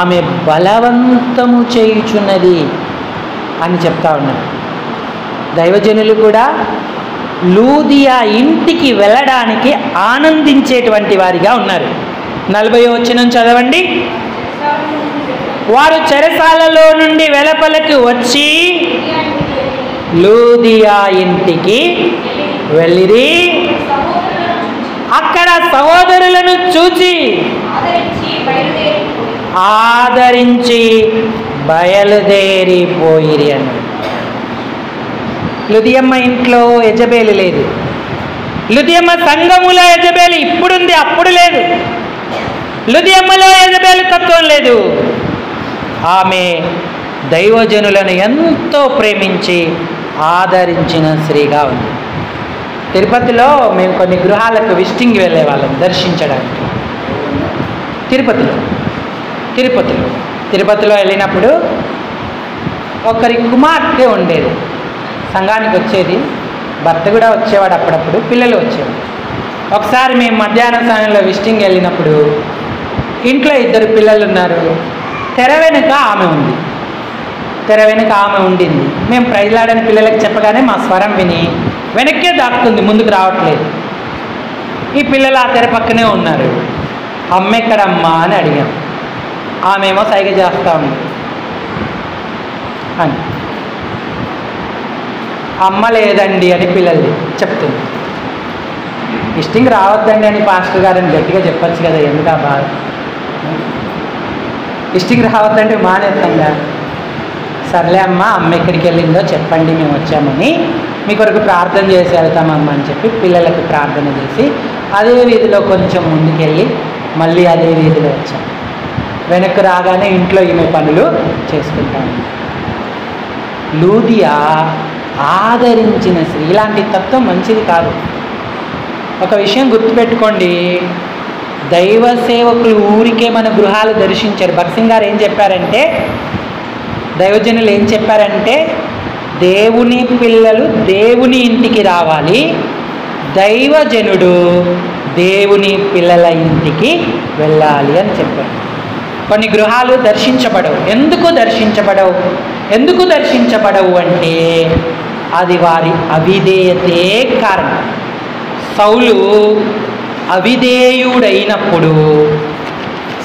ఆమె బలవంతము చేయుచున్నది అని చెప్తా ఉన్నారు. దైవజనులు కూడా లూదియా ఇంటికి వెళ్ళడానికి ఆనందించేటువంటి వారిగా ఉన్నారు. 40వ వచనం చదవండి. వారు చెరసాలలో నుండి వెలుపలకు వచ్చి లూదియా ఇంటికి వెళ్ళిరి. అక్కడ సహోదరులను చూచి ఆదరించి బయలుదేరిపోయిరి అన్నాడు. లుదియమ్మ ఇంట్లో యజబేలు లేదు. లుదియమ్మ సంఘములో యజబేలు ఇప్పుడుంది, అప్పుడు లేదు. లుదియమ్మలో యజబేలు తత్వం లేదు. ఆమె దైవజనులను ఎంతో ప్రేమించి ఆదరించిన స్త్రీగా ఉంది. తిరుపతిలో మేము కొన్ని గృహాలకు విజిటింగ్ వెళ్ళే వాళ్ళం దర్శించడానికి. తిరుపతిలో వెళ్ళినప్పుడు ఒకరి కుమార్తె ఉండేది, సంఘానికి వచ్చేది. భర్త కూడా వచ్చేవాడు, అప్పుడప్పుడు పిల్లలు వచ్చేవాడు. ఒకసారి మేము మధ్యాహ్నం సమయంలో విజిటింగ్ వెళ్ళినప్పుడు ఇంట్లో 2 పిల్లలు ఉన్నారు. తెర వెనుక ఆమె ఉండింది. మేము ప్రైజ్లాడని పిల్లలకు చెప్పగానే మా స్వరం విని వెనక్కే దాక్కుతుంది, ముందుకు రావట్లేదు. ఈ పిల్లలు ఆ తెర పక్కనే ఉన్నారు. అమ్మ ఎక్కడమ్మా అని అడిగాం. ఆమెమో సైగ చేస్తూ ఉంది అని. అమ్మ లేదండి అని పిల్లలు చెప్తుంది. విజిటింగ్ రావద్దండి అని పాస్టర్ గారిని గట్టిగా చెప్పచ్చు కదా, ఎందుకు ఆ బాధ? విజిటింగ్ రావద్దంటే మానేస్తాంగా. సర్లే అమ్మ, అమ్మ ఎక్కడికి వెళ్ళిందో చెప్పండి, మేము వచ్చామని మీ కొరకు ప్రార్థన చేసి వెళ్తామమ్మ అని చెప్పి పిల్లలకు ప్రార్థన చేసి అదే వీధిలో కొంచెం ముందుకెళ్ళి మళ్ళీ అదే వీధిలో వచ్చాం. వెనక్కి రాగానే ఇంట్లో ఈమె పనులు చేసుకుంటాము. లూదియా ఆదరించిన స్త్రీ. ఇలాంటి తత్వం మంచిది కాదు. ఒక విషయం గుర్తుపెట్టుకోండి, దైవ సేవకులు ఊరికే మన గృహాలు దర్శించారు. భక్సింగ్ గారు ఏం చెప్పారంటే, దైవజనులు ఏం చెప్పారంటే, దేవుని పిల్లలు దేవుని ఇంటికి రావాలి, దైవజనుడు దేవుని పిల్లల ఇంటికి వెళ్ళాలి అని చెప్పారు. కొన్ని గృహాలు దర్శించబడవు. ఎందుకు దర్శించబడవు అంటే అది వారి అవిధేయతే కారణం. సౌలు అవిధేయుడైనప్పుడు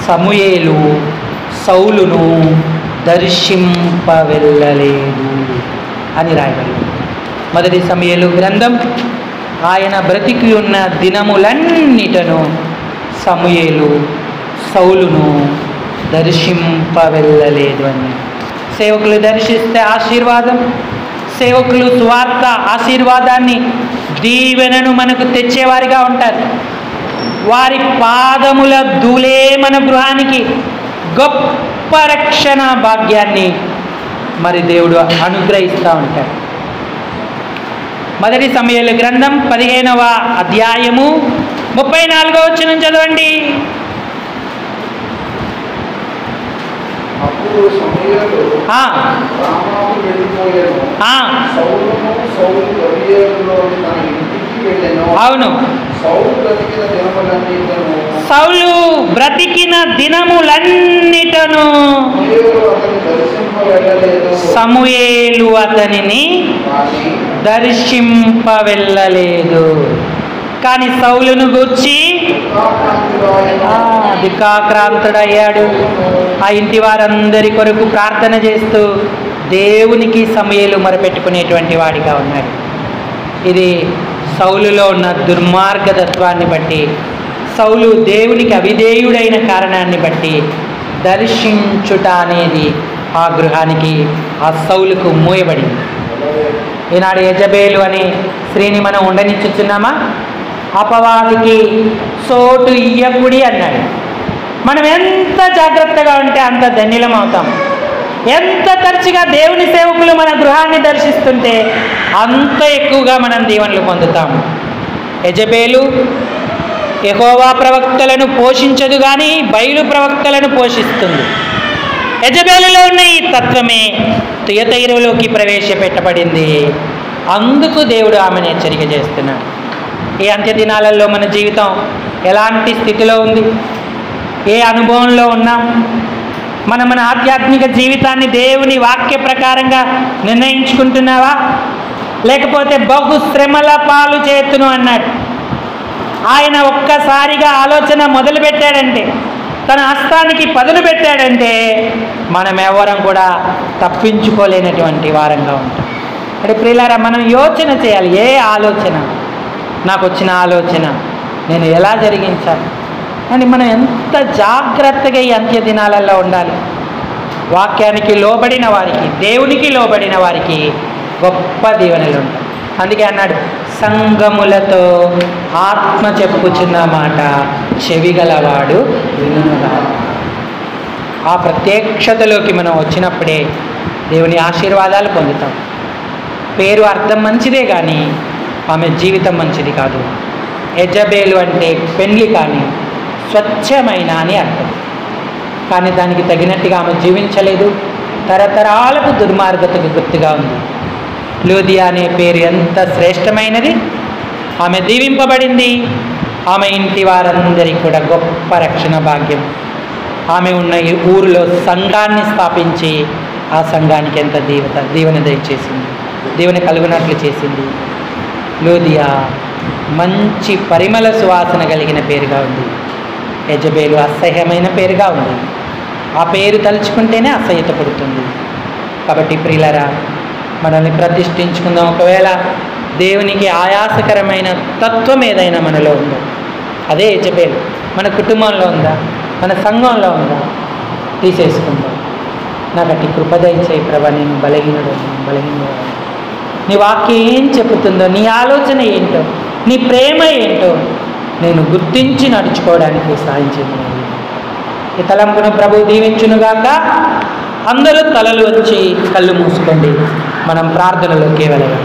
సమూయేలు సౌలును దర్శింపవెళ్ళలేదు అని రాయబడింది. మొదటి సమూయేలు గ్రంథం, ఆయన బ్రతికి ఉన్న దినములన్నిటను సమూయేలు సౌలును దర్శింపవెళ్ళలేదు అని. సేవకులు దర్శిస్తే ఆశీర్వాదం, సేవకులు సువార్త ఆశీర్వాదాన్ని, దీవెనను మనకు తెచ్చేవారిగా ఉంటారు. వారి పాదముల ధూళే మన గృహానికి గొప్ప రక్షణ భాగ్యాన్ని మరి దేవుడు అనుగ్రహిస్తూ ఉంటాడు. మొదటి సమూయేలు గ్రంథం 15వ అధ్యాయము 34వ వచనం చదవండి. అవును, సౌలు బ్రతికిన దినములన్నిటను సమూయేలు అతనిని దర్శింపవెళ్ళలేదు. కానీ సౌలును గూర్చి దుఃఖాక్రాంతుడయ్యాడు. ఆ ఇంటి వారందరి కొరకు ప్రార్థన చేస్తూ దేవునికి సమూయేలు మొరపెట్టుకునేటువంటి వాడిగా ఉన్నాడు. ఇది సౌలులో ఉన్న దుర్మార్గతత్వాన్ని బట్టి, సౌలు దేవునికి అవిధేయుడైన కారణాన్ని బట్టి దర్శించుట అనేది ఆ గృహానికి, ఆ సౌలుకు మూయబడింది. ఈనాడు యెజబేలు అనే స్త్రీని మనం ఉండనిచ్చుచున్నామా? అపవాదికి సోటు ఇయ్యకుడి అన్నాడు. మనం ఎంత జాగ్రత్తగా ఉంటే అంత ధన్యులం అవుతాం. ఎంత తరచుగా దేవుని సేవకులు మన గృహాన్ని దర్శిస్తుంటే అంత ఎక్కువగా మనం దీవెనలు పొందుతాము. యెజబేలు యెహోవా ప్రవక్తలను పోషించదు కానీ బయలు ప్రవక్తలను పోషిస్తుంది. యెజబేలులో ఉన్న ఈ తత్వమే తుయతైరులోకి ప్రవేశపెట్టబడింది. అందుకు దేవుడు ఆమెను హెచ్చరిక చేస్తున్నాడు. ఈ అంత్య దినాలలో మన జీవితం ఎలాంటి స్థితిలో ఉంది? ఏ అనుభవంలో ఉన్నాం? మన ఆధ్యాత్మిక జీవితాన్ని దేవుని వాక్య ప్రకారంగా నిర్ణయించుకుంటున్నావా? లేకపోతే బహుశ్రమల పాలు చేతును అన్నాడు. ఆయన ఒక్కసారిగా ఆలోచన మొదలు పెట్టాడంటే, తన హస్తానికి పదులు పెట్టాడంటే మనం ఎవరం కూడా తప్పించుకోలేనటువంటి వారంగా ఉంటాం. అంటే ప్రియులారా, మనం యోచన చేయాలి. ఏ ఆలోచన, నాకు వచ్చిన ఆలోచన నేను ఎలా జరిగించాలి అని మనం ఎంత జాగ్రత్తగా ఈ అంత్య దినాలలో ఉండాలి. వాక్యానికి లోబడిన వారికి, దేవునికి లోబడిన వారికి గొప్ప దీవెనలు ఉంటాయి. అందుకే అన్నాడు, సంగములతో ఆత్మ చెప్పుచున్న మాట చెవిగలవాడు వినుగాక. ఆ ప్రత్యక్షతలోకి మనం వచ్చినప్పుడే దేవుని ఆశీర్వాదాలు పొందుతాం. పేరు అర్థం మంచిదే కానీ ఆమె జీవితం మంచిది కాదు. యెజబేలు అంటే పెండ్లి కానీ స్వచ్ఛమైన అని అర్థం. కానీ దానికి తగినట్టుగా ఆమె జీవించలేదు. తరతరాలకు దుర్మార్గతకు గుర్తుగా ఉంది. లూదియా అనే పేరు ఎంత శ్రేష్టమైనది! ఆమె దీవింపబడింది. ఆమె ఇంటి వారందరికీ కూడా గొప్ప రక్షణ భాగ్యం. ఆమె ఉన్న ఈ ఊరిలో సంఘాన్ని స్థాపించి ఆ సంఘానికి ఎంత దీవెన దయచేసింది, దీవెన కలుగునట్లు చేసింది. లూదియా మంచి పరిమళ సువాసన కలిగిన పేరుగా ఉంది. యెజబేలు అసహ్యమైన పేరుగా ఉంది. ఆ పేరు తలుచుకుంటేనే అసహ్యత పడుతుంది. కాబట్టి ప్రియులారా, మనల్ని ప్రతిష్ఠించుకుందాం. ఒకవేళ దేవునికి ఆయాసకరమైన తత్వం ఏదైనా మనలో ఉందో అదే యెజబేలు. మన కుటుంబంలో ఉందా, మన సంఘంలో ఉందా, తీసేసుకుందాం. నాకు అట్టి కృపదయచేయి ప్రభా, నేను బలహీనుడు. నీ వాక్యం ఏం చెబుతుందో, నీ ఆలోచన ఏంటో, నీ ప్రేమ ఏంటో నేను గుర్తించి నడుచుకోవడానికి సహాయం చేయండి. ఈ తలంపును ప్రభు దీవించునుగాక. అందరూ తలలు వచ్చి కళ్ళు మూసుకోండి. మనం ప్రార్థనలోకి వెళ్ళగలం.